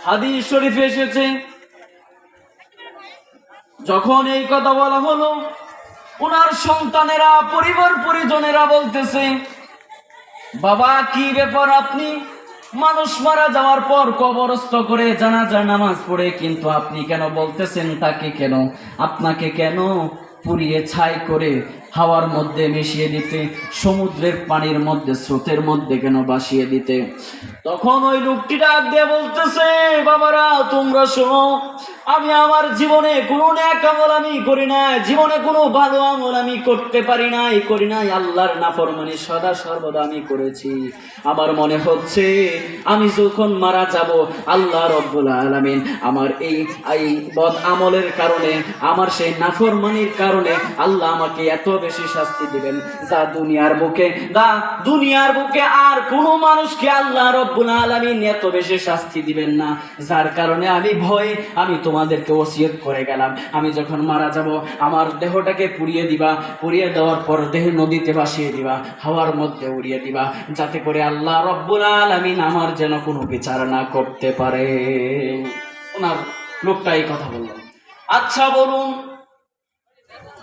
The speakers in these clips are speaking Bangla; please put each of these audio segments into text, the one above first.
হাদিস শরীফে এসেছে, যখন এই কথা বলা হলো, ওনার সন্তানেরা, পরিবার পরিজনেরা বলতেছে, বাবা কি ব্যাপার, আপনি মানুষ মারা যাওয়ার পর কবরস্থ করে জানাজার নামাজ পড়ে, কিন্তু আপনি কেন বলতেছেন তাকে কেন, আপনাকে কেন পুড়িয়ে ছাই করে হাওয়ার মধ্যে মিশিয়ে দিতে, সমুদ্রের পানির মধ্যে, স্রোতের মধ্যে কেন ভাসিয়ে দিতে? তখন ওই লোকটি ডাক দিয়ে বলতেছে, বাবারা তোমরা শোনো, আমি আমার জীবনে কোনো নেক আমল আমি করি নাই, জীবনে কোনো ভালো আমল আমি করতে পারি নাই, করি নাই, আল্লাহর নাফরমানি সদা সর্বদা আমি করেছি। আমার মনে হচ্ছে আমি যখন মারা যাব, আল্লাহ রব্বুল আলামিন আমার এই বদ আমলের কারণে, আমার সেই নাফরমানির কারণে আল্লাহ আমাকে এত বেশি শাস্তি দিবেন, যা দুনিয়ার বুকে আর কোনো মানুষকে আল্লাহ রব্বুল আলামিন এত বেশি শাস্তি দিবেন না। যার কারণে আমি ভয়ে আমি তোমাদেরকে ওসিয়ত করে গেলাম, আমি যখন মারা যাব আমার দেহটাকে পুড়িয়ে দিবা, পুড়িয়ে দেওয়ার পর দেহ নদীতে ভাসিয়ে দিবা, হাওয়ার মধ্যে উড়িয়ে দিবা, যাতে করে আল্লাহ রব্বুল আলামিন আমার যেন কোনো বিচার না করতে পারে। ওনার লোকটা এই কথা বলল। আচ্ছা বলুন,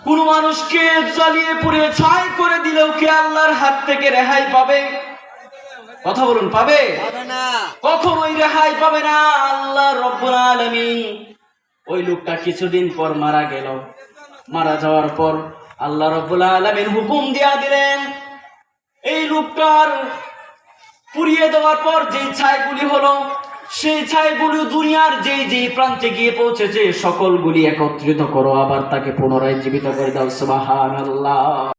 কোন মানুষকে জ্বালিয়ে পুড়িয়ে ছাই করে দিলেও কি আল্লাহর হাত থেকে রেহাই পাবে? কথা বলুন, পাবে? কখনোই রেহাই পাবে না। আল্লাহ রব্বুল আলামিন, ওই লোকটা কিছুদিন পর মারা গেল। মারা যাওয়ার পর আল্লাহ রব্বুল আলামিন হুকুম দিয়া দিলেন, এই লোকটার পুড়িয়ে দেওয়ার পর যে ছাইগুলি হলো, সেই ছাইগুলি দুনিয়ার যে প্রান্তে গিয়ে পৌঁছেছে সকলগুলি একত্রিত করো, আবার তাকে পুনরায় জীবিত করে দাও। সুবহানাল্লাহ।